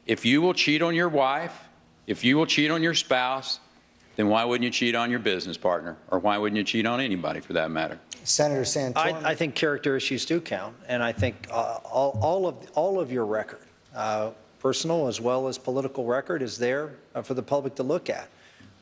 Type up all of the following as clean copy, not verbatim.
If you will cheat on your wife, if you will cheat on your spouse, then why wouldn't you cheat on your business partner? Or why wouldn't you cheat on anybody for that matter? Senator Santorum. I think character issues do count, and I think all of your record, personal as well as political record, is there for the public to look at.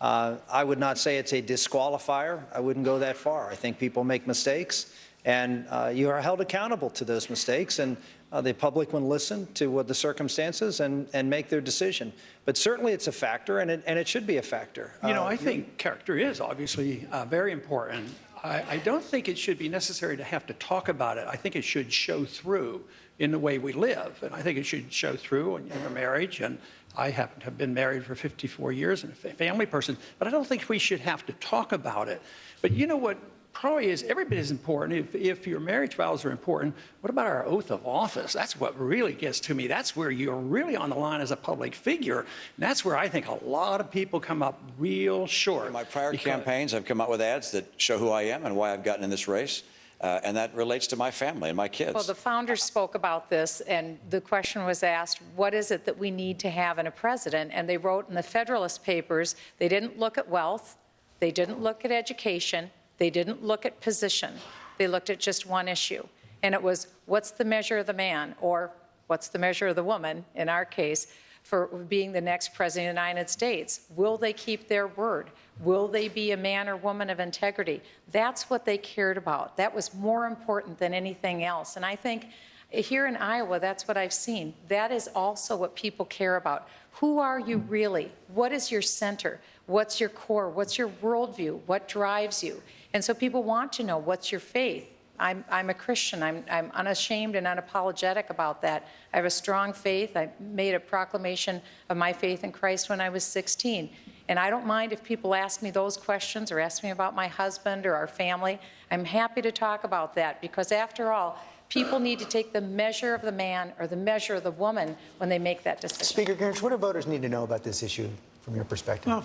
I would not say it's a disqualifier. I wouldn't go that far. I think people make mistakes, and you are held accountable to those mistakes, and the public will listen to what the circumstances and make their decision. But certainly it's a factor, and it should be a factor. You know, I think character is obviously very important. I don't think it should be necessary to have to talk about it. I think it should show through in the way we live, and I think it should show through in your marriage. And I happen to have been married for 54 years and a family person, but I don't think we should have to talk about it. But you know what probably is every bit as important, if your marriage vows are important, what about our oath of office? That's what really gets to me. That's where you're really on the line as a public figure. And that's where I think a lot of people come up real short. In my prior campaigns, I've come out with ads that show who I am and why I've gotten in this race. And that relates to my family and my kids. Well, the founders spoke about this, and the question was asked, what is it that we need to have in a president? And they wrote in the Federalist Papers, they didn't look at wealth, they didn't look at education, they didn't look at position. They looked at just one issue, and it was, what's the measure of the man, or what's the measure of the woman, in our case, for being the next president of the United States? Will they keep their word? Will they be a man or woman of integrity? That's what they cared about. That was more important than anything else. And I think here in Iowa, that's what I've seen. That is also what people care about. Who are you really? What is your center? What's your core? What's your worldview? What drives you? And so people want to know, what's your faith? I'm a Christian. I'm unashamed and unapologetic about that. I have a strong faith. I made a proclamation of my faith in Christ when I was 16. And I don't mind if people ask me those questions or ask me about my husband or our family. I'm happy to talk about that, because after all, people need to take the measure of the man or the measure of the woman when they make that decision. Speaker Gingrich, what do voters need to know about this issue from your perspective? Well,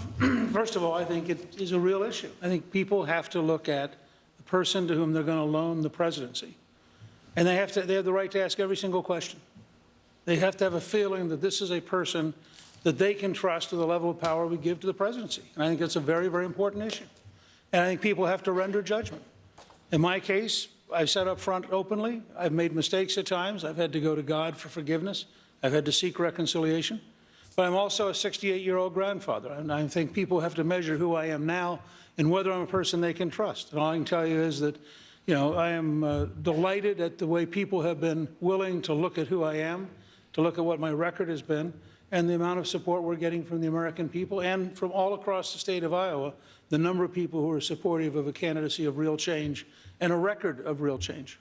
first of all, I think it is a real issue. I think people have to look at the person to whom they're going to loan the presidency. And they have the right to ask every single question. They have to have a feeling that this is a person that they can trust to the level of power we give to the presidency. And I think that's a very, very important issue. And I think people have to render judgment. In my case, I've said up front openly, I've made mistakes at times. I've had to go to God for forgiveness. I've had to seek reconciliation. But I'm also a 68-year-old grandfather. And I think people have to measure who I am now and whether I'm a person they can trust. And all I can tell you is that, you know, I am delighted at the way people have been willing to look at who I am, to look at what my record has been, and the amount of support we're getting from the American people and from all across the state of Iowa, the number of people who are supportive of a candidacy of real change and a record of real change.